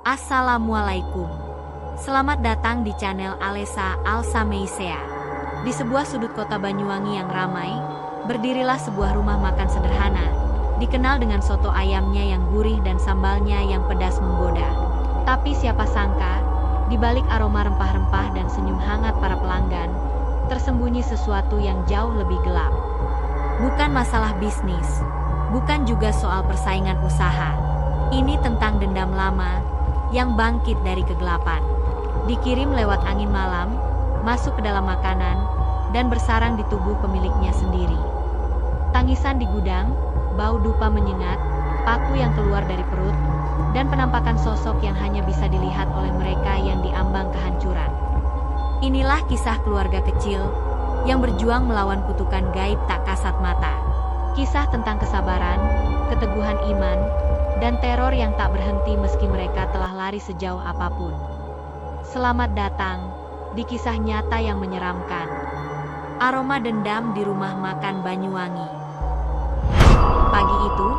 Assalamualaikum. Selamat datang di channel Alessa Alsameisea. Di sebuah sudut kota Banyuwangi yang ramai, berdirilah sebuah rumah makan sederhana, dikenal dengan soto ayamnya yang gurih dan sambalnya yang pedas menggoda. Tapi siapa sangka, di balik aroma rempah-rempah dan senyum hangat para pelanggan, tersembunyi sesuatu yang jauh lebih gelap. Bukan masalah bisnis, bukan juga soal persaingan usaha. Ini tentang dendam lama yang bangkit dari kegelapan. Dikirim lewat angin malam, masuk ke dalam makanan, dan bersarang di tubuh pemiliknya sendiri. Tangisan di gudang, bau dupa menyengat, paku yang keluar dari perut, dan penampakan sosok yang hanya bisa dilihat oleh mereka yang diambang kehancuran. Inilah kisah keluarga kecil yang berjuang melawan kutukan gaib tak kasat mata. Kisah tentang kesabaran, keteguhan iman, dan teror yang tak berhenti meski mereka telah lari sejauh apapun. Selamat datang di kisah nyata yang menyeramkan. Aroma dendam di rumah makan Banyuwangi. Pagi itu,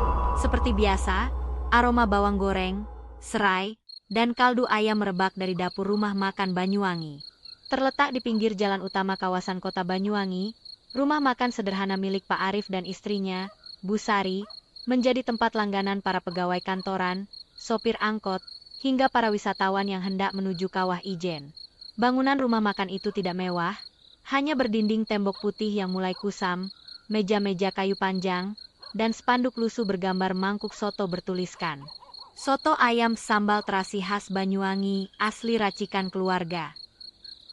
seperti biasa, aroma bawang goreng, serai, dan kaldu ayam merebak dari dapur rumah makan Banyuwangi. Terletak di pinggir jalan utama kawasan kota Banyuwangi, rumah makan sederhana milik Pak Arif dan istrinya, Bu Sari, menjadi tempat langganan para pegawai kantoran, sopir angkot, hingga para wisatawan yang hendak menuju Kawah Ijen. Bangunan rumah makan itu tidak mewah, hanya berdinding tembok putih yang mulai kusam, meja-meja kayu panjang, dan spanduk lusuh bergambar mangkuk soto bertuliskan soto ayam sambal terasi khas Banyuwangi, asli racikan keluarga.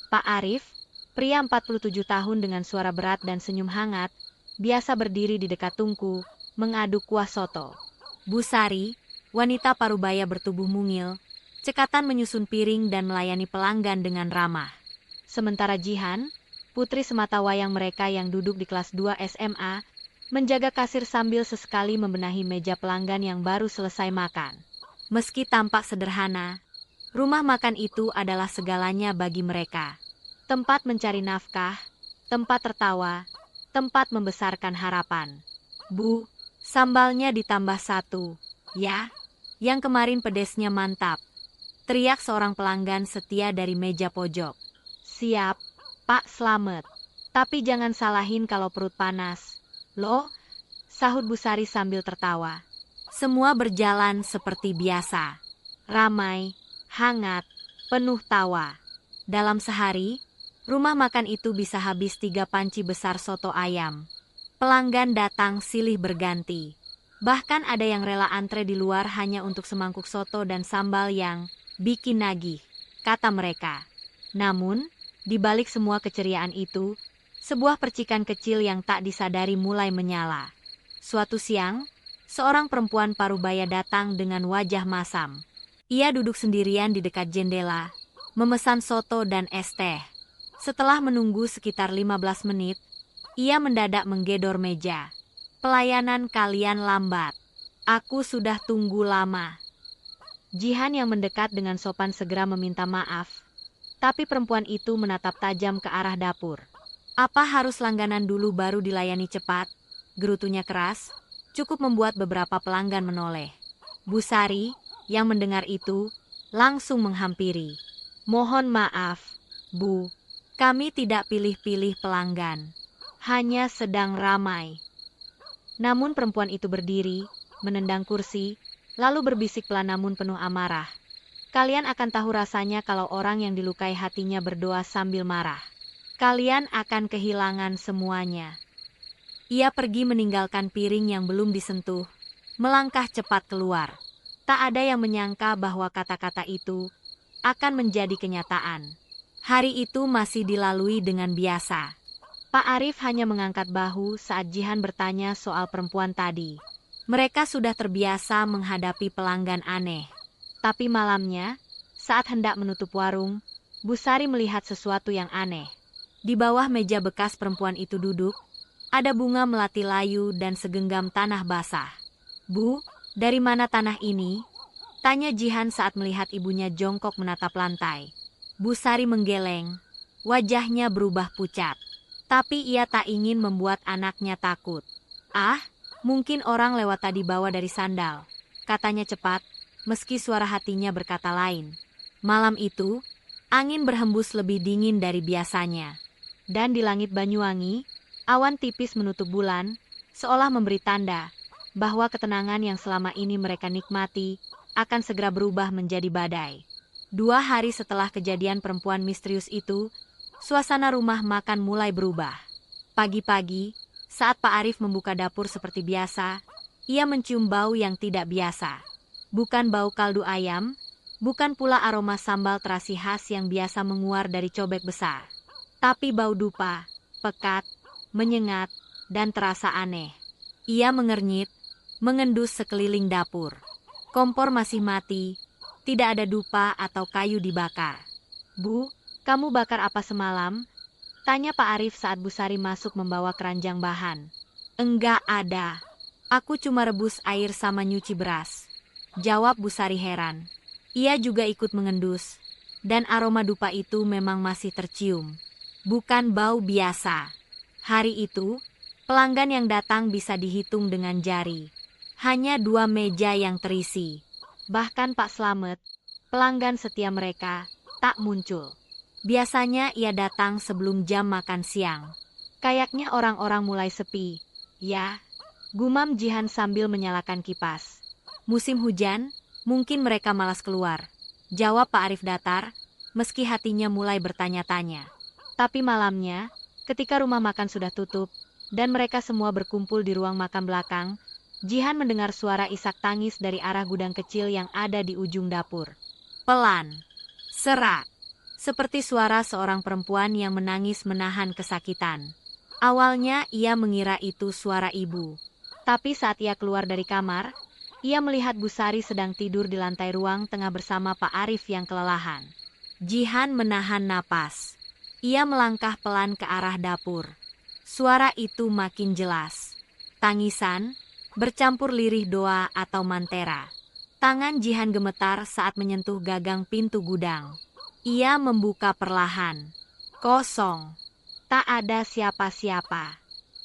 Pak Arif, pria 47 tahun dengan suara berat dan senyum hangat, biasa berdiri di dekat tungku, mengaduk kuah soto. Bu Sari, wanita parubaya bertubuh mungil, cekatan menyusun piring dan melayani pelanggan dengan ramah. Sementara Jihan, putri sematawayang mereka yang duduk di kelas 2 SMA, menjaga kasir sambil sesekali membenahi meja pelanggan yang baru selesai makan. Meski tampak sederhana, rumah makan itu adalah segalanya bagi mereka. Tempat mencari nafkah, tempat tertawa, tempat membesarkan harapan. Bu, sambalnya ditambah 1, ya? Yang kemarin pedesnya mantap. Teriak seorang pelanggan setia dari meja pojok. Siap, Pak Slamet. Tapi jangan salahin kalau perut panas. Loh, sahut Bu Sari sambil tertawa. Semua berjalan seperti biasa. Ramai, hangat, penuh tawa. Dalam sehari, rumah makan itu bisa habis 3 panci besar soto ayam. Pelanggan datang silih berganti. Bahkan ada yang rela antre di luar hanya untuk semangkuk soto dan sambal yang bikin nagih, kata mereka. Namun, di balik semua keceriaan itu, sebuah percikan kecil yang tak disadari mulai menyala. Suatu siang, seorang perempuan parubaya datang dengan wajah masam. Ia duduk sendirian di dekat jendela, memesan soto dan es teh. Setelah menunggu sekitar 15 menit, ia mendadak menggedor meja. Pelayanan kalian lambat. Aku sudah tunggu lama. Jihan yang mendekat dengan sopan segera meminta maaf. Tapi perempuan itu menatap tajam ke arah dapur. Apa harus langganan dulu baru dilayani cepat? Gerutunya keras, cukup membuat beberapa pelanggan menoleh. Bu Sari, yang mendengar itu, langsung menghampiri. Mohon maaf, Bu. Kami tidak pilih-pilih pelanggan. Hanya sedang ramai. Namun perempuan itu berdiri, menendang kursi, lalu berbisik pelan namun penuh amarah. Kalian akan tahu rasanya kalau orang yang dilukai hatinya berdoa sambil marah. Kalian akan kehilangan semuanya. Ia pergi meninggalkan piring yang belum disentuh, melangkah cepat keluar. Tak ada yang menyangka bahwa kata-kata itu akan menjadi kenyataan. Hari itu masih dilalui dengan biasa. Pak Arif hanya mengangkat bahu saat Jihan bertanya soal perempuan tadi. Mereka sudah terbiasa menghadapi pelanggan aneh. Tapi malamnya, saat hendak menutup warung, Bu Sari melihat sesuatu yang aneh. Di bawah meja bekas perempuan itu duduk, ada bunga melati layu dan segenggam tanah basah. Bu, dari mana tanah ini? Tanya Jihan saat melihat ibunya jongkok menatap lantai. Bu Sari menggeleng, wajahnya berubah pucat. Tapi ia tak ingin membuat anaknya takut. Ah, mungkin orang lewat tadi bawa dari sandal, katanya cepat, meski suara hatinya berkata lain. Malam itu, angin berhembus lebih dingin dari biasanya. Dan di langit Banyuwangi, awan tipis menutup bulan, seolah memberi tanda bahwa ketenangan yang selama ini mereka nikmati akan segera berubah menjadi badai. 2 hari setelah kejadian perempuan misterius itu, suasana rumah makan mulai berubah. Pagi-pagi, saat Pak Arif membuka dapur seperti biasa, ia mencium bau yang tidak biasa. Bukan bau kaldu ayam, bukan pula aroma sambal terasi khas yang biasa menguar dari cobek besar. Tapi bau dupa, pekat, menyengat, dan terasa aneh. Ia mengernyit, mengendus sekeliling dapur. Kompor masih mati, tidak ada dupa atau kayu dibakar. "Bu, kamu bakar apa semalam?" tanya Pak Arif saat Bu Sari masuk membawa keranjang bahan. "Enggak ada. Aku cuma rebus air sama nyuci beras," jawab Bu Sari heran. Ia juga ikut mengendus, dan aroma dupa itu memang masih tercium. Bukan bau biasa. Hari itu, pelanggan yang datang bisa dihitung dengan jari. Hanya 2 meja yang terisi. Bahkan Pak Slamet, pelanggan setia mereka, tak muncul. Biasanya ia datang sebelum jam makan siang. Kayaknya orang-orang mulai sepi. "Ya," gumam Jihan sambil menyalakan kipas. "Musim hujan, mungkin mereka malas keluar," jawab Pak Arif datar, meski hatinya mulai bertanya-tanya. Tapi malamnya, ketika rumah makan sudah tutup, dan mereka semua berkumpul di ruang makan belakang, Jihan mendengar suara isak tangis dari arah gudang kecil yang ada di ujung dapur. Pelan, serak, seperti suara seorang perempuan yang menangis menahan kesakitan. Awalnya ia mengira itu suara ibu. Tapi saat ia keluar dari kamar, ia melihat Bu Sari sedang tidur di lantai ruang tengah bersama Pak Arif yang kelelahan. Jihan menahan napas. Ia melangkah pelan ke arah dapur. Suara itu makin jelas. Tangisan, bercampur lirih doa atau mantera. Tangan Jihan gemetar saat menyentuh gagang pintu gudang. Ia membuka perlahan. Kosong. Tak ada siapa-siapa.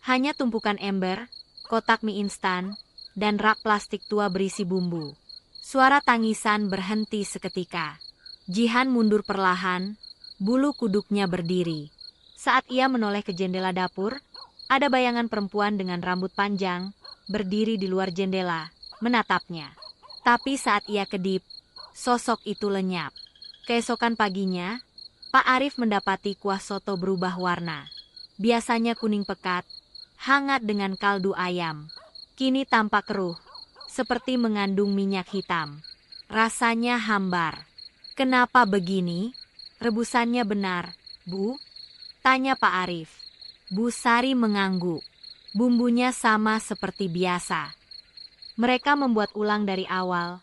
Hanya tumpukan ember, kotak mie instan, dan rak plastik tua berisi bumbu. Suara tangisan berhenti seketika. Jihan mundur perlahan, bulu kuduknya berdiri. Saat ia menoleh ke jendela dapur, ada bayangan perempuan dengan rambut panjang, berdiri di luar jendela, menatapnya. Tapi saat ia kedip, sosok itu lenyap. Keesokan paginya, Pak Arif mendapati kuah soto berubah warna. Biasanya kuning pekat, hangat dengan kaldu ayam. Kini tampak keruh, seperti mengandung minyak hitam. Rasanya hambar. "Kenapa begini?" "Rebusannya benar, Bu?" tanya Pak Arif. Bu Sari mengangguk. "Bumbunya sama seperti biasa." Mereka membuat ulang dari awal,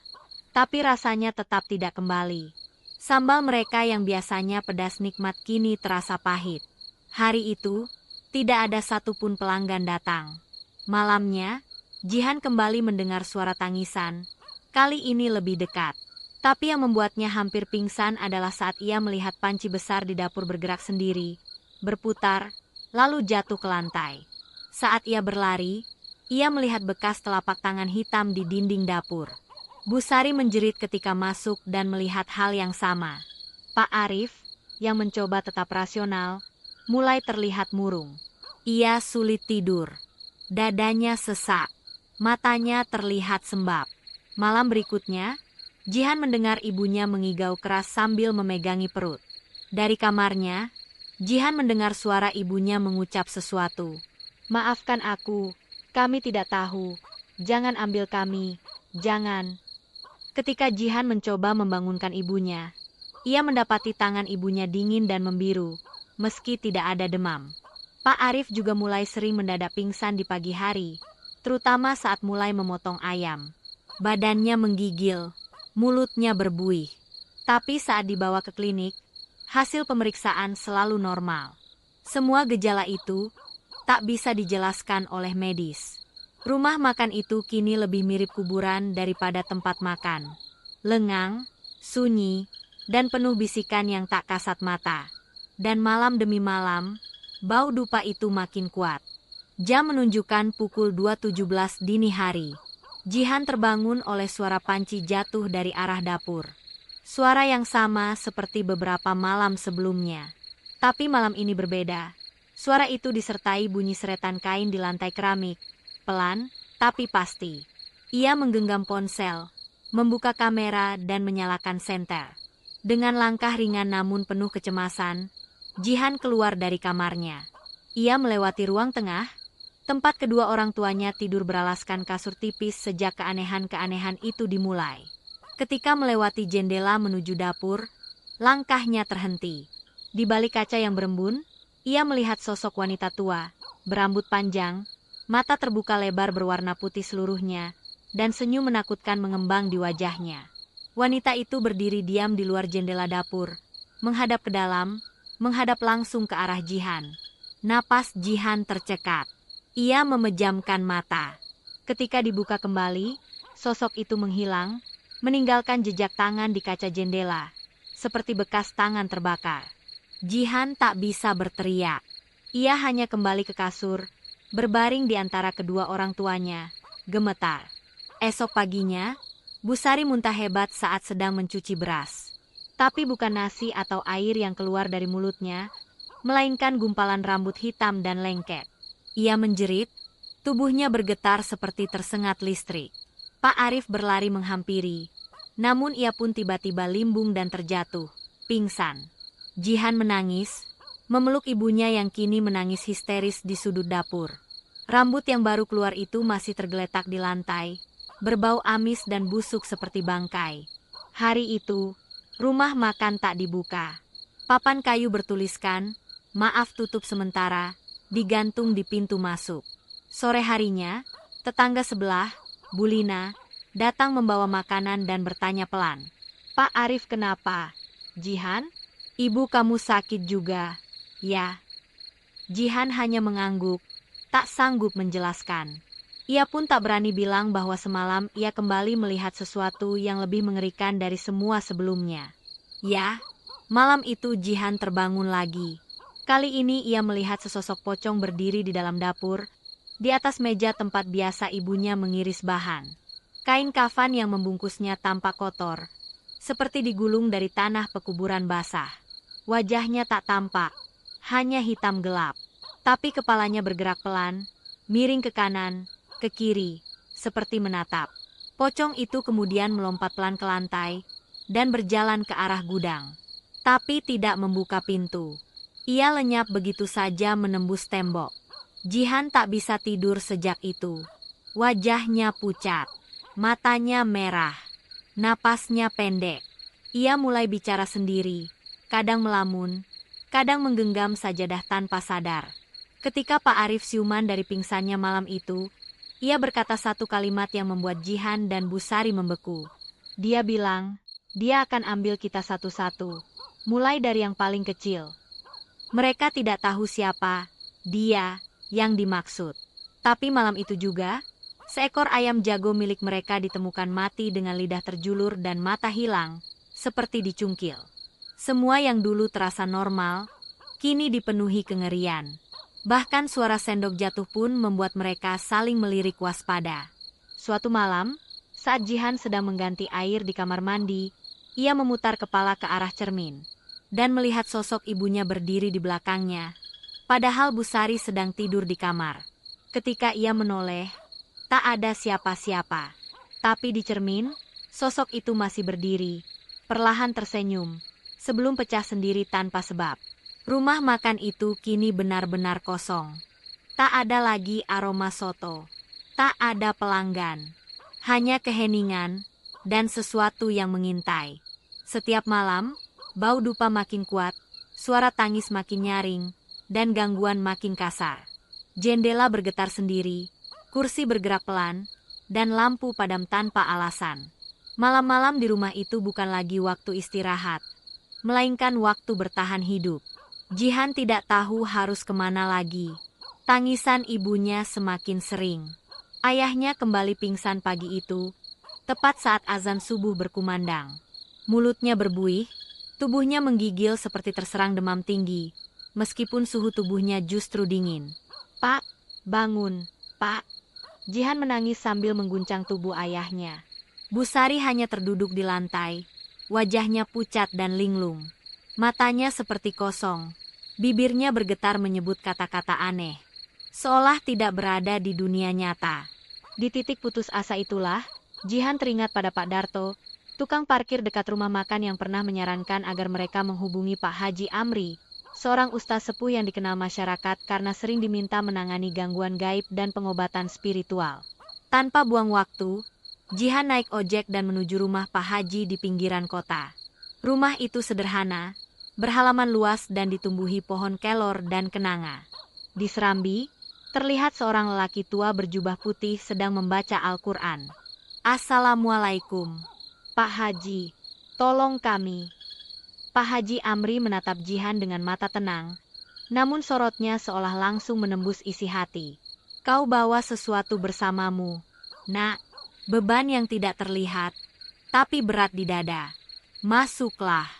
tapi rasanya tetap tidak kembali. Sambal mereka yang biasanya pedas nikmat kini terasa pahit. Hari itu, tidak ada satupun pelanggan datang. Malamnya, Jihan kembali mendengar suara tangisan, kali ini lebih dekat. Tapi yang membuatnya hampir pingsan adalah saat ia melihat panci besar di dapur bergerak sendiri, berputar, lalu jatuh ke lantai. Saat ia berlari, ia melihat bekas telapak tangan hitam di dinding dapur. Bu Sari menjerit ketika masuk dan melihat hal yang sama. Pak Arif, yang mencoba tetap rasional, mulai terlihat murung. Ia sulit tidur. Dadanya sesak. Matanya terlihat sembab. Malam berikutnya, Jihan mendengar ibunya mengigau keras sambil memegangi perut. Dari kamarnya, Jihan mendengar suara ibunya mengucap sesuatu. "Maafkan aku, kami tidak tahu. Jangan ambil kami, jangan." Ketika Jihan mencoba membangunkan ibunya, ia mendapati tangan ibunya dingin dan membiru, meski tidak ada demam. Pak Arif juga mulai sering mendadak pingsan di pagi hari, terutama saat mulai memotong ayam. Badannya menggigil, mulutnya berbuih. Tapi saat dibawa ke klinik, hasil pemeriksaan selalu normal. Semua gejala itu tak bisa dijelaskan oleh medis. Rumah makan itu kini lebih mirip kuburan daripada tempat makan. Lengang, sunyi, dan penuh bisikan yang tak kasat mata. Dan malam demi malam, bau dupa itu makin kuat. Jam menunjukkan pukul 2.17 dini hari. Jihan terbangun oleh suara panci jatuh dari arah dapur. Suara yang sama seperti beberapa malam sebelumnya. Tapi malam ini berbeda. Suara itu disertai bunyi seretan kain di lantai keramik. Pelan, tapi pasti. Ia menggenggam ponsel, membuka kamera dan menyalakan senter. Dengan langkah ringan namun penuh kecemasan, Jihan keluar dari kamarnya. Ia melewati ruang tengah, tempat kedua orang tuanya tidur beralaskan kasur tipis sejak keanehan-keanehan itu dimulai. Ketika melewati jendela menuju dapur, langkahnya terhenti. Di balik kaca yang berembun, ia melihat sosok wanita tua, berambut panjang, mata terbuka lebar berwarna putih seluruhnya, dan senyum menakutkan mengembang di wajahnya. Wanita itu berdiri diam di luar jendela dapur, menghadap ke dalam, menghadap langsung ke arah Jihan. Napas Jihan tercekat. Ia memejamkan mata. Ketika dibuka kembali, sosok itu menghilang, meninggalkan jejak tangan di kaca jendela, seperti bekas tangan terbakar. Jihan tak bisa berteriak. Ia hanya kembali ke kasur, berbaring di antara kedua orang tuanya, gemetar. Esok paginya, Busari muntah hebat saat sedang mencuci beras. Tapi bukan nasi atau air yang keluar dari mulutnya, melainkan gumpalan rambut hitam dan lengket. Ia menjerit, tubuhnya bergetar seperti tersengat listrik. Pak Arif berlari menghampiri, namun ia pun tiba-tiba limbung dan terjatuh, pingsan. Jihan menangis, memeluk ibunya yang kini menangis histeris di sudut dapur. Rambut yang baru keluar itu masih tergeletak di lantai, berbau amis dan busuk seperti bangkai. Hari itu, rumah makan tak dibuka. Papan kayu bertuliskan, "Maaf tutup sementara," digantung di pintu masuk. Sore harinya, tetangga sebelah, Bu Lina, datang membawa makanan dan bertanya pelan, "Pak Arif kenapa?" "Jihan, ibu kamu sakit juga." "Ya." Jihan hanya mengangguk, tak sanggup menjelaskan. Ia pun tak berani bilang bahwa semalam ia kembali melihat sesuatu yang lebih mengerikan dari semua sebelumnya. Ya, malam itu Jihan terbangun lagi. Kali ini ia melihat sesosok pocong berdiri di dalam dapur, di atas meja tempat biasa ibunya mengiris bahan. Kain kafan yang membungkusnya tampak kotor, seperti digulung dari tanah pekuburan basah. Wajahnya tak tampak, hanya hitam gelap. Tapi kepalanya bergerak pelan, miring ke kanan, ke kiri, seperti menatap. Pocong itu kemudian melompat pelan ke lantai, dan berjalan ke arah gudang. Tapi tidak membuka pintu. Ia lenyap begitu saja menembus tembok. Jihan tak bisa tidur sejak itu. Wajahnya pucat, matanya merah, napasnya pendek. Ia mulai bicara sendiri, kadang melamun, kadang menggenggam sajadah tanpa sadar. Ketika Pak Arif siuman dari pingsannya malam itu, ia berkata satu kalimat yang membuat Jihan dan Busari membeku. Dia bilang, dia akan ambil kita satu-satu, mulai dari yang paling kecil. Mereka tidak tahu siapa dia yang dimaksud. Tapi malam itu juga, seekor ayam jago milik mereka ditemukan mati dengan lidah terjulur dan mata hilang, seperti dicungkil. Semua yang dulu terasa normal, kini dipenuhi kengerian. Bahkan suara sendok jatuh pun membuat mereka saling melirik waspada. Suatu malam, saat Jihan sedang mengganti air di kamar mandi, ia memutar kepala ke arah cermin dan melihat sosok ibunya berdiri di belakangnya, padahal Busari sedang tidur di kamar. Ketika ia menoleh, tak ada siapa-siapa. Tapi di cermin, sosok itu masih berdiri, perlahan tersenyum, sebelum pecah sendiri tanpa sebab. Rumah makan itu kini benar-benar kosong. Tak ada lagi aroma soto, tak ada pelanggan, hanya keheningan dan sesuatu yang mengintai. Setiap malam, bau dupa makin kuat, suara tangis makin nyaring, dan gangguan makin kasar. Jendela bergetar sendiri, kursi bergerak pelan, dan lampu padam tanpa alasan. Malam-malam di rumah itu bukan lagi waktu istirahat, melainkan waktu bertahan hidup. Jihan tidak tahu harus kemana lagi. Tangisan ibunya semakin sering. Ayahnya kembali pingsan pagi itu, tepat saat azan subuh berkumandang. Mulutnya berbuih, tubuhnya menggigil seperti terserang demam tinggi, meskipun suhu tubuhnya justru dingin. "Pak, bangun, Pak." Jihan menangis sambil mengguncang tubuh ayahnya. Busari hanya terduduk di lantai, wajahnya pucat dan linglung. Matanya seperti kosong, bibirnya bergetar menyebut kata-kata aneh. Seolah tidak berada di dunia nyata. Di titik putus asa itulah, Jihan teringat pada Pak Darto, tukang parkir dekat rumah makan yang pernah menyarankan agar mereka menghubungi Pak Haji Amri, seorang ustaz sepuh yang dikenal masyarakat karena sering diminta menangani gangguan gaib dan pengobatan spiritual. Tanpa buang waktu, Jihan naik ojek dan menuju rumah Pak Haji di pinggiran kota. Rumah itu sederhana, berhalaman luas dan ditumbuhi pohon kelor dan kenanga. Di serambi, terlihat seorang lelaki tua berjubah putih sedang membaca Al-Quran. "Assalamualaikum, Pak Haji, tolong kami." Pak Haji Amri menatap Jihan dengan mata tenang, namun sorotnya seolah langsung menembus isi hati. "Kau bawa sesuatu bersamamu, Nak. Beban yang tidak terlihat, tapi berat di dada. Masuklah."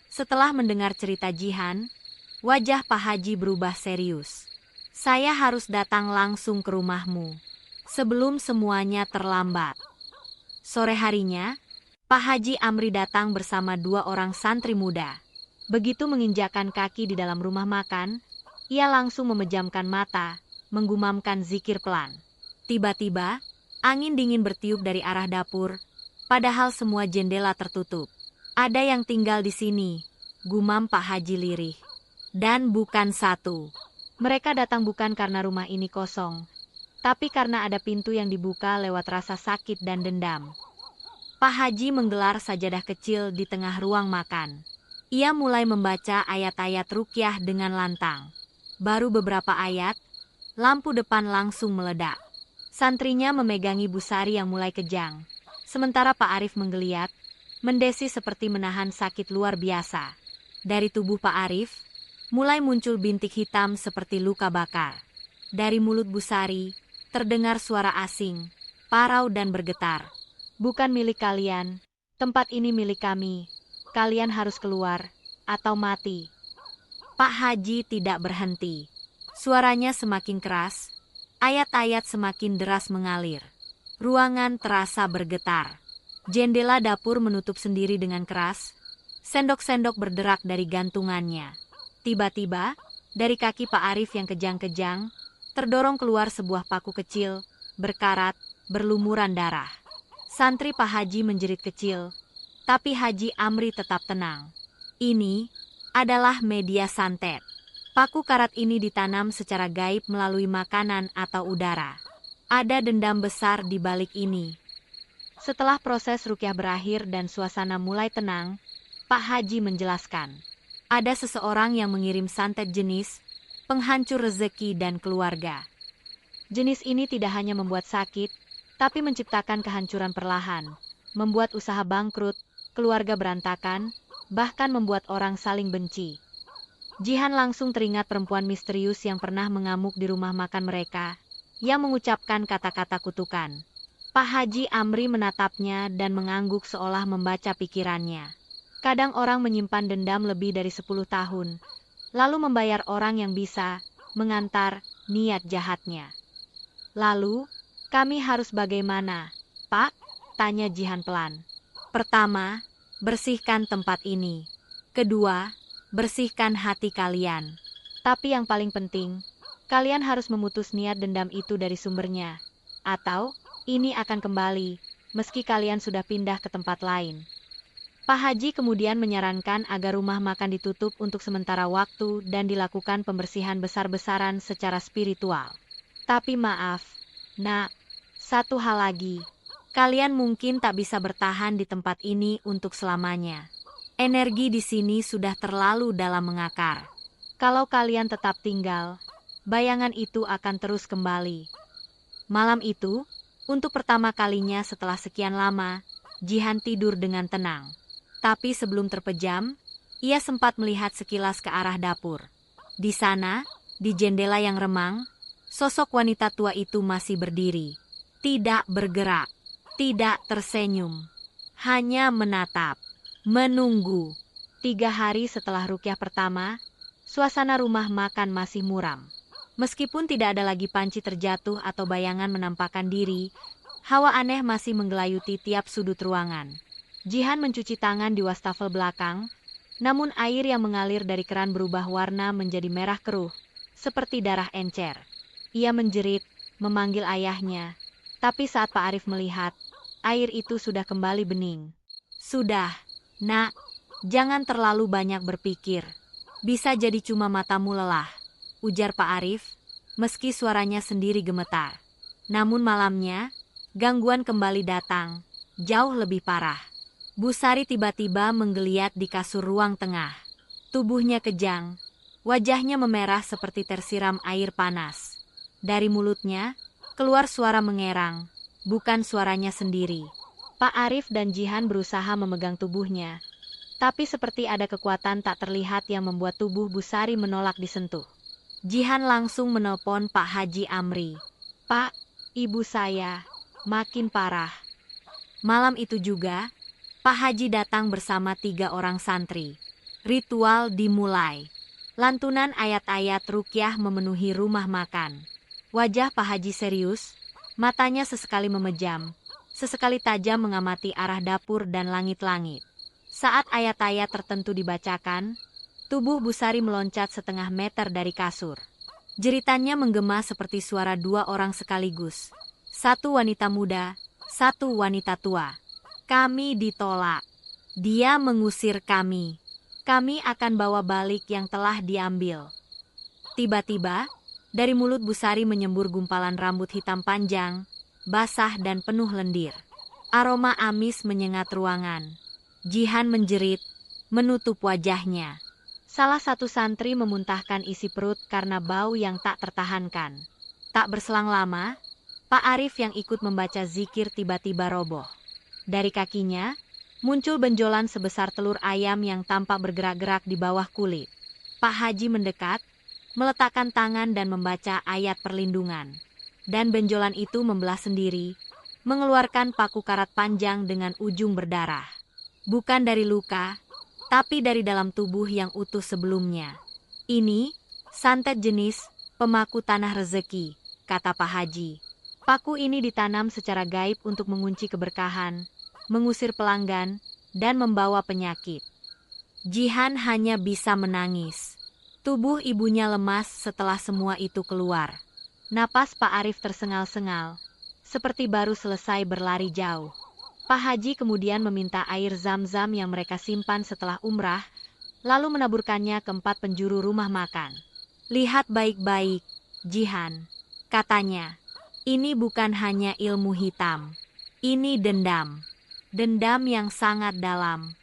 Setelah mendengar cerita Jihan, wajah Pak Haji berubah serius. "Saya harus datang langsung ke rumahmu, sebelum semuanya terlambat." Sore harinya, Pak Haji Amri datang bersama 2 orang santri muda. Begitu menginjakkan kaki di dalam rumah makan, ia langsung memejamkan mata, menggumamkan zikir pelan. Tiba-tiba, angin dingin bertiup dari arah dapur, padahal semua jendela tertutup. "Ada yang tinggal di sini," gumam Pak Haji lirih. "Dan bukan satu." Mereka datang bukan karena rumah ini kosong, tapi karena ada pintu yang dibuka lewat rasa sakit dan dendam. Pak Haji menggelar sajadah kecil di tengah ruang makan. Ia mulai membaca ayat-ayat ruqyah dengan lantang. Baru beberapa ayat, lampu depan langsung meledak. Santrinya memegangi Busari yang mulai kejang. Sementara Pak Arif menggeliat, mendesi seperti menahan sakit luar biasa. Dari tubuh Pak Arif, mulai muncul bintik hitam seperti luka bakar. Dari mulut Busari, terdengar suara asing, parau dan bergetar. "Bukan milik kalian, tempat ini milik kami. Kalian harus keluar, atau mati." Pak Haji tidak berhenti. Suaranya semakin keras, ayat-ayat semakin deras mengalir. Ruangan terasa bergetar. Jendela dapur menutup sendiri dengan keras. Sendok-sendok berderak dari gantungannya. Tiba-tiba, dari kaki Pak Arif yang kejang-kejang, terdorong keluar sebuah paku kecil, berkarat, berlumuran darah. Santri Pak Haji menjerit kecil, tapi Haji Amri tetap tenang. Ini adalah media santet. Paku karat ini ditanam secara gaib melalui makanan atau udara. Ada dendam besar di balik ini. Setelah proses ruqyah berakhir dan suasana mulai tenang, Pak Haji menjelaskan. Ada seseorang yang mengirim santet jenis penghancur rezeki dan keluarga. Jenis ini tidak hanya membuat sakit, tapi menciptakan kehancuran perlahan, membuat usaha bangkrut, keluarga berantakan, bahkan membuat orang saling benci. Jihan langsung teringat perempuan misterius yang pernah mengamuk di rumah makan mereka, yang mengucapkan kata-kata kutukan. Pak Haji Amri menatapnya dan mengangguk seolah membaca pikirannya. Kadang orang menyimpan dendam lebih dari 10 tahun, lalu membayar orang yang bisa mengantar niat jahatnya. "Lalu, kami harus bagaimana, Pak?" tanya Jihan pelan. "Pertama, bersihkan tempat ini. Kedua, bersihkan hati kalian. Tapi yang paling penting, kalian harus memutus niat dendam itu dari sumbernya. Atau, ini akan kembali, meski kalian sudah pindah ke tempat lain." Pak Haji kemudian menyarankan agar rumah makan ditutup untuk sementara waktu dan dilakukan pembersihan besar-besaran secara spiritual. "Tapi maaf, Nak, satu hal lagi. Kalian mungkin tak bisa bertahan di tempat ini untuk selamanya. Energi di sini sudah terlalu dalam mengakar. Kalau kalian tetap tinggal, bayangan itu akan terus kembali." Malam itu, untuk pertama kalinya setelah sekian lama, Jihan tidur dengan tenang. Tapi sebelum terpejam, ia sempat melihat sekilas ke arah dapur. Di sana, di jendela yang remang, sosok wanita tua itu masih berdiri. Tidak bergerak, tidak tersenyum, hanya menatap, menunggu. 3 hari setelah ruqyah pertama, suasana rumah makan masih muram. Meskipun tidak ada lagi panci terjatuh atau bayangan menampakkan diri, hawa aneh masih menggelayuti tiap sudut ruangan. Jihan mencuci tangan di wastafel belakang, namun air yang mengalir dari keran berubah warna menjadi merah keruh, seperti darah encer. Ia menjerit, memanggil ayahnya, tapi saat Pak Arif melihat, air itu sudah kembali bening. Sudah, nak, jangan terlalu banyak berpikir. Bisa jadi cuma matamu lelah, ujar Pak Arif, meski suaranya sendiri gemetar. Namun malamnya, gangguan kembali datang, jauh lebih parah. Bu Sari tiba-tiba menggeliat di kasur ruang tengah. Tubuhnya kejang, wajahnya memerah seperti tersiram air panas. Dari mulutnya, keluar suara mengerang, bukan suaranya sendiri. Pak Arif dan Jihan berusaha memegang tubuhnya, tapi seperti ada kekuatan tak terlihat yang membuat tubuh Bu Sari menolak disentuh. Jihan langsung menelpon Pak Haji Amri. Pak, ibu saya makin parah. Malam itu juga, Pak Haji datang bersama 3 orang santri. Ritual dimulai. Lantunan ayat-ayat ruqyah memenuhi rumah makan. Wajah Pak Haji serius, matanya sesekali memejam, sesekali tajam mengamati arah dapur dan langit-langit. Saat ayat-ayat tertentu dibacakan, tubuh Bu Sari meloncat setengah meter dari kasur. Jeritannya menggema seperti suara 2 orang sekaligus. 1 wanita muda, 1 wanita tua. Kami ditolak. Dia mengusir kami. Kami akan bawa balik yang telah diambil. Tiba-tiba, dari mulut Bu Sari menyembur gumpalan rambut hitam panjang, basah dan penuh lendir. Aroma amis menyengat ruangan. Jihan menjerit, menutup wajahnya. Salah satu santri memuntahkan isi perut karena bau yang tak tertahankan. Tak berselang lama, Pak Arif yang ikut membaca zikir tiba-tiba roboh. Dari kakinya, muncul benjolan sebesar telur ayam yang tampak bergerak-gerak di bawah kulit. Pak Haji mendekat, meletakkan tangan dan membaca ayat perlindungan. Dan benjolan itu membelah sendiri, mengeluarkan paku karat panjang dengan ujung berdarah. Bukan dari luka, tapi dari dalam tubuh yang utuh sebelumnya. Ini, santet jenis pemaku tanah rezeki, kata Pak Haji. Paku ini ditanam secara gaib untuk mengunci keberkahan, mengusir pelanggan, dan membawa penyakit. Jihan hanya bisa menangis. Tubuh ibunya lemas setelah semua itu keluar. Napas Pak Arif tersengal-sengal, seperti baru selesai berlari jauh. Pak Haji kemudian meminta air zam-zam yang mereka simpan setelah umrah, lalu menaburkannya ke 4 penjuru rumah makan. Lihat baik-baik, Jihan, katanya. Ini bukan hanya ilmu hitam. Ini dendam. Dendam yang sangat dalam.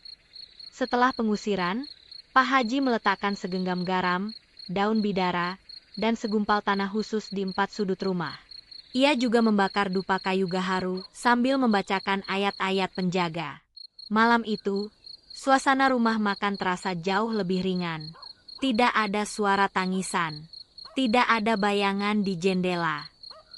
Setelah pengusiran, Pak Haji meletakkan segenggam garam, daun bidara, dan segumpal tanah khusus di 4 sudut rumah. Ia juga membakar dupa kayu gaharu sambil membacakan ayat-ayat penjaga. Malam itu, suasana rumah makan terasa jauh lebih ringan. Tidak ada suara tangisan. Tidak ada bayangan di jendela.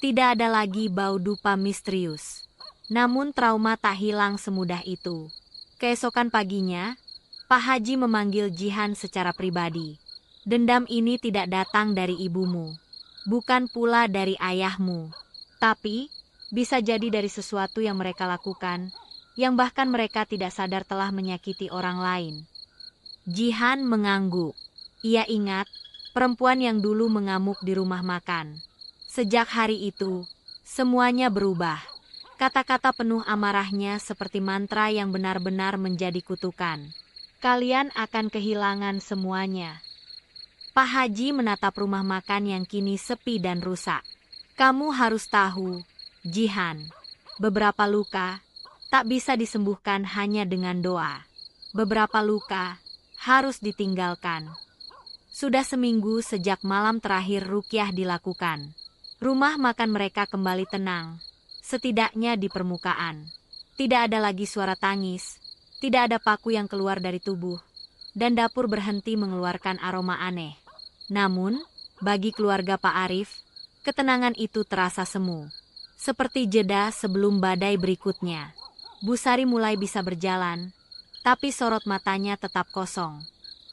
Tidak ada lagi bau dupa misterius. Namun trauma tak hilang semudah itu. Keesokan paginya, Pak Haji memanggil Jihan secara pribadi. Dendam ini tidak datang dari ibumu, bukan pula dari ayahmu, tapi bisa jadi dari sesuatu yang mereka lakukan, yang bahkan mereka tidak sadar telah menyakiti orang lain. Jihan mengangguk. Ia ingat perempuan yang dulu mengamuk di rumah makan. Sejak hari itu, semuanya berubah. Kata-kata penuh amarahnya seperti mantra yang benar-benar menjadi kutukan. Kalian akan kehilangan semuanya. Pak Haji menatap rumah makan yang kini sepi dan rusak. Kamu harus tahu, Jihan, beberapa luka tak bisa disembuhkan hanya dengan doa. Beberapa luka harus ditinggalkan. Sudah seminggu sejak malam terakhir ruqyah dilakukan. Rumah makan mereka kembali tenang. Setidaknya di permukaan. Tidak ada lagi suara tangis, tidak ada paku yang keluar dari tubuh, dan dapur berhenti mengeluarkan aroma aneh. Namun, bagi keluarga Pak Arif, ketenangan itu terasa semu. Seperti jeda sebelum badai berikutnya. Bu Sari mulai bisa berjalan, tapi sorot matanya tetap kosong.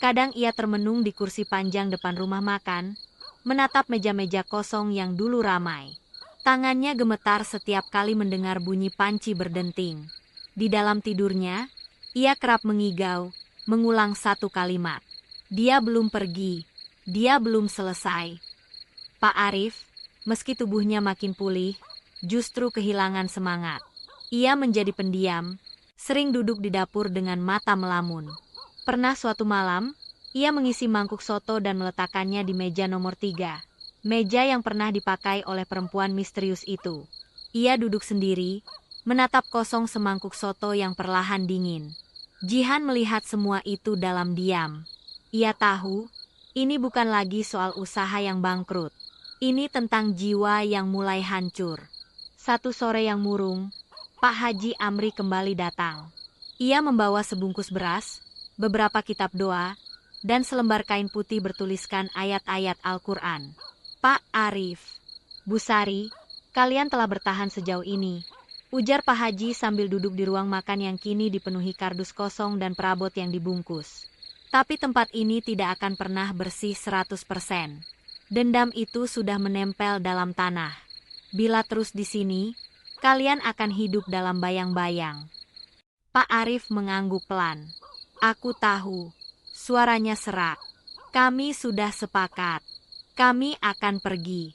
Kadang ia termenung di kursi panjang depan rumah makan, menatap meja-meja kosong yang dulu ramai. Tangannya gemetar setiap kali mendengar bunyi panci berdenting. Di dalam tidurnya, ia kerap mengigau, mengulang satu kalimat. Dia belum pergi, dia belum selesai. Pak Arif, meski tubuhnya makin pulih, justru kehilangan semangat. Ia menjadi pendiam, sering duduk di dapur dengan mata melamun. Pernah suatu malam, ia mengisi mangkuk soto dan meletakkannya di meja nomor 3. Meja yang pernah dipakai oleh perempuan misterius itu. Ia duduk sendiri, menatap kosong semangkuk soto yang perlahan dingin. Jihan melihat semua itu dalam diam. Ia tahu, ini bukan lagi soal usaha yang bangkrut. Ini tentang jiwa yang mulai hancur. Satu sore yang murung, Pak Haji Amri kembali datang. Ia membawa sebungkus beras, beberapa kitab doa, dan selembar kain putih bertuliskan ayat-ayat Al-Quran. Pak Arif, Bu Sari, kalian telah bertahan sejauh ini, ujar Pak Haji sambil duduk di ruang makan yang kini dipenuhi kardus kosong dan perabot yang dibungkus. Tapi tempat ini tidak akan pernah bersih 100%. Dendam itu sudah menempel dalam tanah. Bila terus di sini, kalian akan hidup dalam bayang-bayang. Pak Arif mengangguk pelan. Aku tahu. Suaranya serak. Kami sudah sepakat. Kami akan pergi.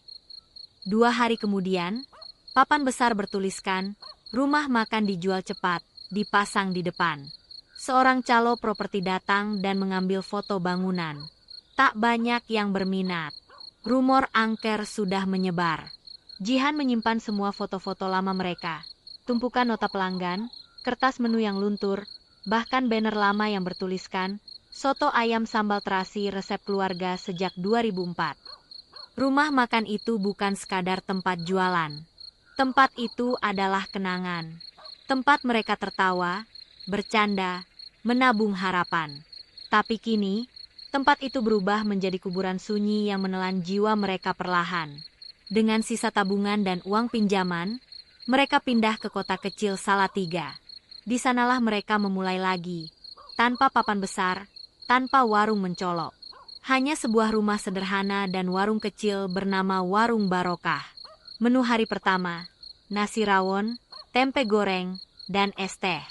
2 hari kemudian, papan besar bertuliskan, rumah makan dijual cepat, dipasang di depan. Seorang calo properti datang dan mengambil foto bangunan. Tak banyak yang berminat. Rumor angker sudah menyebar. Jihan menyimpan semua foto-foto lama mereka. Tumpukan nota pelanggan, kertas menu yang luntur, bahkan banner lama yang bertuliskan, soto ayam sambal terasi resep keluarga sejak 2004. Rumah makan itu bukan sekadar tempat jualan. Tempat itu adalah kenangan. Tempat mereka tertawa, bercanda, menabung harapan. Tapi kini, tempat itu berubah menjadi kuburan sunyi yang menelan jiwa mereka perlahan. Dengan sisa tabungan dan uang pinjaman, mereka pindah ke kota kecil Salatiga. Di sanalah mereka memulai lagi, tanpa papan besar, tanpa warung mencolok. Hanya sebuah rumah sederhana dan warung kecil bernama Warung Barokah. Menu hari pertama, nasi rawon, tempe goreng, dan es teh.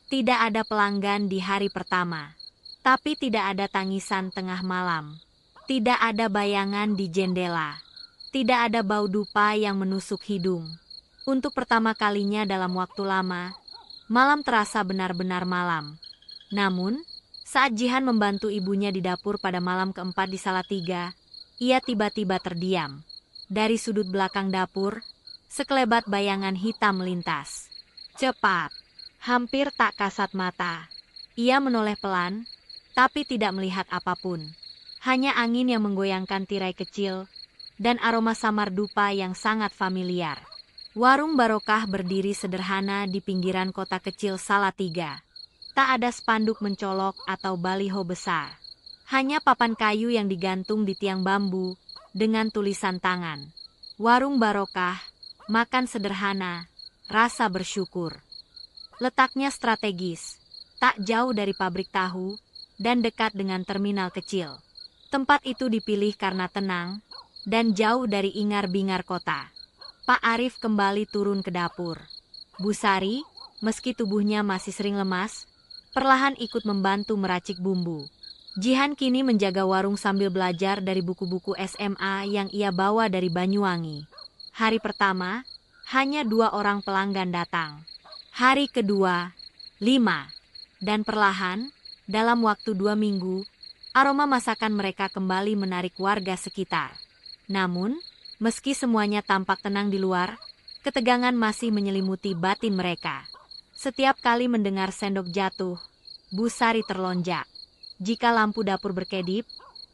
Tidak ada pelanggan di hari pertama. Tapi tidak ada tangisan tengah malam. Tidak ada bayangan di jendela. Tidak ada bau dupa yang menusuk hidung. Untuk pertama kalinya dalam waktu lama, malam terasa benar-benar malam. Namun, saat Jihan membantu ibunya di dapur pada malam keempat di Salatiga, ia tiba-tiba terdiam. Dari sudut belakang dapur, sekelebat bayangan hitam melintas. Cepat, hampir tak kasat mata. Ia menoleh pelan, tapi tidak melihat apapun. Hanya angin yang menggoyangkan tirai kecil, dan aroma samar dupa yang sangat familiar. Warung Barokah berdiri sederhana di pinggiran kota kecil Salatiga. Tak ada spanduk mencolok atau baliho besar. Hanya papan kayu yang digantung di tiang bambu dengan tulisan tangan. Warung Barokah, makan sederhana, rasa bersyukur. Letaknya strategis, tak jauh dari pabrik tahu dan dekat dengan terminal kecil. Tempat itu dipilih karena tenang dan jauh dari ingar-bingar kota. Pak Arif kembali turun ke dapur. Bu Sari, meski tubuhnya masih sering lemas, perlahan ikut membantu meracik bumbu. Jihan kini menjaga warung sambil belajar dari buku-buku SMA yang ia bawa dari Banyuwangi. Hari pertama, hanya 2 orang pelanggan datang. Hari kedua, 5. Dan perlahan, dalam waktu 2 minggu, aroma masakan mereka kembali menarik warga sekitar. Namun, meski semuanya tampak tenang di luar, ketegangan masih menyelimuti batin mereka. Setiap kali mendengar sendok jatuh, Bu Sari terlonjak. Jika lampu dapur berkedip,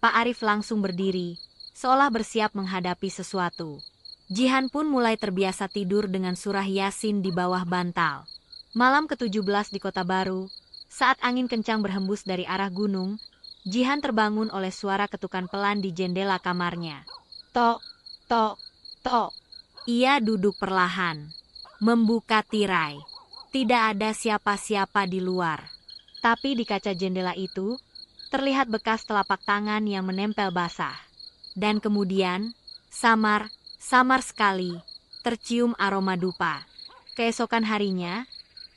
Pak Arif langsung berdiri, seolah bersiap menghadapi sesuatu. Jihan pun mulai terbiasa tidur dengan surah Yasin di bawah bantal. Malam ke-17 di Kota Baru, saat angin kencang berhembus dari arah gunung, Jihan terbangun oleh suara ketukan pelan di jendela kamarnya. Tok, tok, tok. Ia duduk perlahan, membuka tirai. Tidak ada siapa-siapa di luar. Tapi di kaca jendela itu, terlihat bekas telapak tangan yang menempel basah. Dan kemudian, samar sekali, tercium aroma dupa. Keesokan harinya,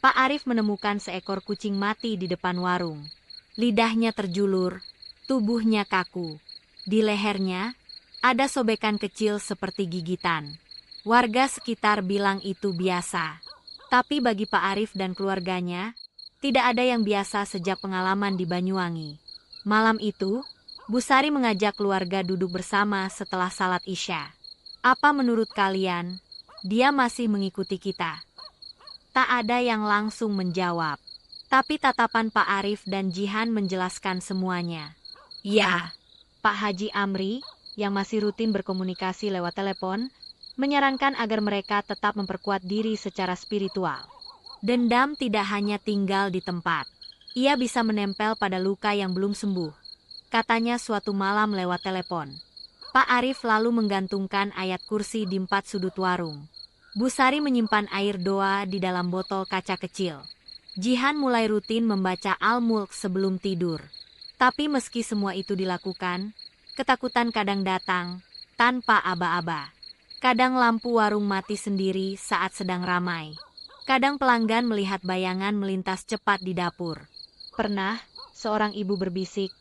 Pak Arif menemukan seekor kucing mati di depan warung. Lidahnya terjulur, tubuhnya kaku. Di lehernya, ada sobekan kecil seperti gigitan. Warga sekitar bilang itu biasa. Tapi bagi Pak Arif dan keluarganya, tidak ada yang biasa sejak pengalaman di Banyuwangi. Malam itu, Bu Sari mengajak keluarga duduk bersama setelah salat Isya. Apa menurut kalian? Dia masih mengikuti kita. Tak ada yang langsung menjawab. Tapi tatapan Pak Arif dan Jihan menjelaskan semuanya. Ya, Pak Haji Amri, yang masih rutin berkomunikasi lewat telepon, menyarankan agar mereka tetap memperkuat diri secara spiritual. Dendam tidak hanya tinggal di tempat. Ia bisa menempel pada luka yang belum sembuh. Katanya suatu malam lewat telepon. Pak Arif lalu menggantungkan ayat kursi di 4 sudut warung. Bu Sari menyimpan air doa di dalam botol kaca kecil. Jihan mulai rutin membaca Al-Mulk sebelum tidur. Tapi meski semua itu dilakukan, ketakutan kadang datang, tanpa aba-aba. Kadang lampu warung mati sendiri saat sedang ramai. Kadang pelanggan melihat bayangan melintas cepat di dapur. Pernah, seorang ibu berbisik,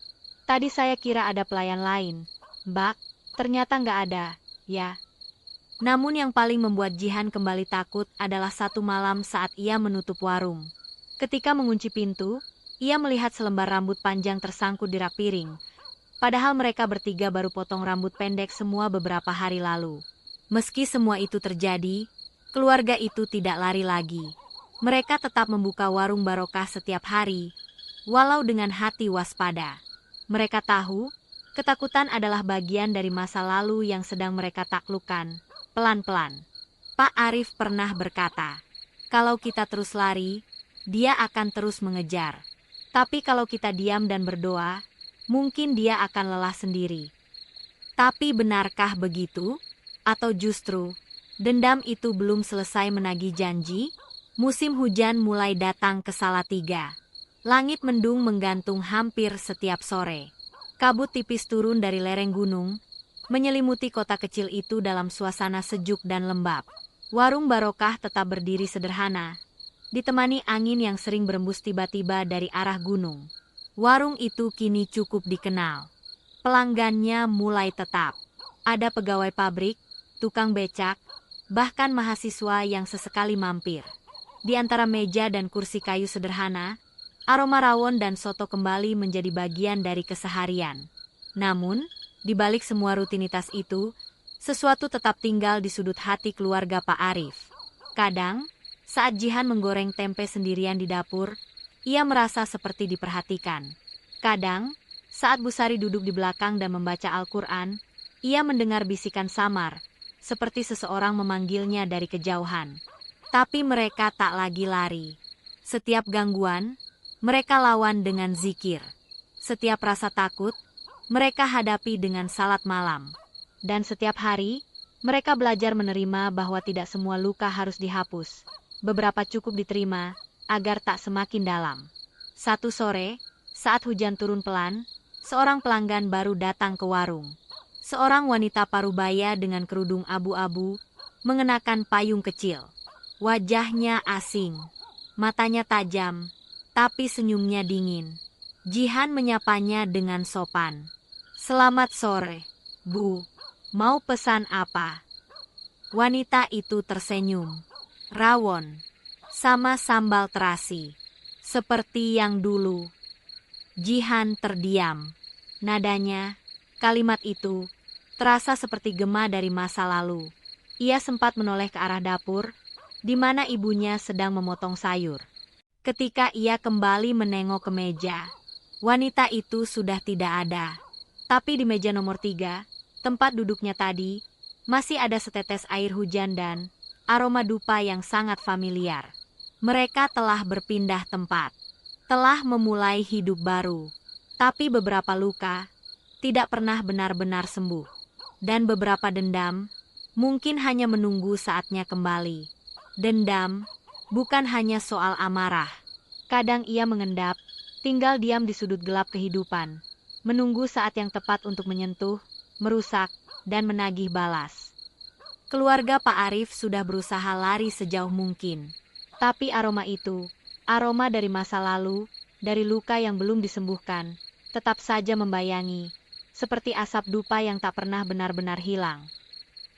"Tadi saya kira ada pelayan lain. Mbak, ternyata nggak ada, ya." Namun yang paling membuat Jihan kembali takut adalah satu malam saat ia menutup warung. Ketika mengunci pintu, ia melihat selembar rambut panjang tersangkut di rak piring. Padahal mereka bertiga baru potong rambut pendek semua beberapa hari lalu. Meski semua itu terjadi, keluarga itu tidak lari lagi. Mereka tetap membuka warung barokah setiap hari, walau dengan hati waspada. Mereka tahu, ketakutan adalah bagian dari masa lalu yang sedang mereka taklukkan. Pelan-pelan. Pak Arif pernah berkata, kalau kita terus lari, dia akan terus mengejar. Tapi kalau kita diam dan berdoa, mungkin dia akan lelah sendiri. Tapi benarkah begitu? Atau justru, dendam itu belum selesai menagih janji? Musim hujan mulai datang ke Salatiga. Langit mendung menggantung hampir setiap sore. Kabut tipis turun dari lereng gunung, menyelimuti kota kecil itu dalam suasana sejuk dan lembab. Warung barokah tetap berdiri sederhana, ditemani angin yang sering berembus tiba-tiba dari arah gunung. Warung itu kini cukup dikenal. Pelanggannya mulai tetap. Ada pegawai pabrik, tukang becak, bahkan mahasiswa yang sesekali mampir. Di antara meja dan kursi kayu sederhana, aroma rawon dan soto kembali menjadi bagian dari keseharian. Namun, di balik semua rutinitas itu, sesuatu tetap tinggal di sudut hati keluarga Pak Arif. Kadang, saat Jihan menggoreng tempe sendirian di dapur, ia merasa seperti diperhatikan. Kadang, saat Bu Sari duduk di belakang dan membaca Al-Quran, ia mendengar bisikan samar, seperti seseorang memanggilnya dari kejauhan. Tapi mereka tak lagi lari. Setiap gangguan, mereka lawan dengan zikir. Setiap rasa takut, mereka hadapi dengan salat malam. Dan setiap hari, mereka belajar menerima bahwa tidak semua luka harus dihapus. Beberapa cukup diterima, agar tak semakin dalam. Satu sore, saat hujan turun pelan, seorang pelanggan baru datang ke warung. Seorang wanita parubaya dengan kerudung abu-abu, mengenakan payung kecil. Wajahnya asing, matanya tajam, tapi senyumnya dingin. Jihan menyapanya dengan sopan. "Selamat sore, Bu. Mau pesan apa?" Wanita itu tersenyum. "Rawon, sama sambal terasi. Seperti yang dulu." Jihan terdiam. Nadanya, kalimat itu, terasa seperti gema dari masa lalu. Ia sempat menoleh ke arah dapur, di mana ibunya sedang memotong sayur. Ketika ia kembali menengok ke meja, wanita itu sudah tidak ada. Tapi di meja nomor 3, tempat duduknya tadi, masih ada setetes air hujan dan aroma dupa yang sangat familiar. Mereka telah berpindah tempat, telah memulai hidup baru. Tapi beberapa luka tidak pernah benar-benar sembuh. Dan beberapa dendam mungkin hanya menunggu saatnya kembali. Dendam bukan hanya soal amarah. Kadang ia mengendap, tinggal diam di sudut gelap kehidupan, menunggu saat yang tepat untuk menyentuh, merusak, dan menagih balas. Keluarga Pak Arif sudah berusaha lari sejauh mungkin. Tapi aroma itu, aroma dari masa lalu, dari luka yang belum disembuhkan, tetap saja membayangi, seperti asap dupa yang tak pernah benar-benar hilang.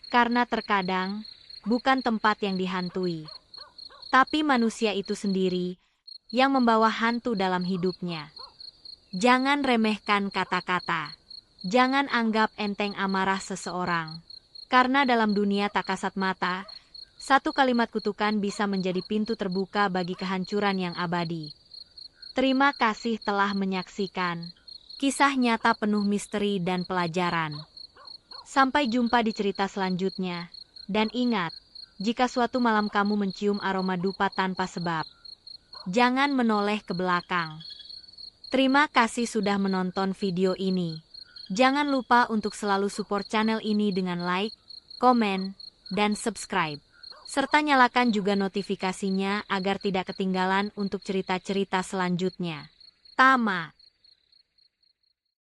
Karena terkadang, bukan tempat yang dihantui, tapi manusia itu sendiri yang membawa hantu dalam hidupnya. Jangan remehkan kata-kata. Jangan anggap enteng amarah seseorang. Karena dalam dunia tak kasat mata, satu kalimat kutukan bisa menjadi pintu terbuka bagi kehancuran yang abadi. Terima kasih telah menyaksikan kisah nyata penuh misteri dan pelajaran. Sampai jumpa di cerita selanjutnya. Dan ingat, jika suatu malam kamu mencium aroma dupa tanpa sebab, jangan menoleh ke belakang. Terima kasih sudah menonton video ini. Jangan lupa untuk selalu support channel ini dengan like, komen, dan subscribe. Serta nyalakan juga notifikasinya agar tidak ketinggalan untuk cerita-cerita selanjutnya. Tamat.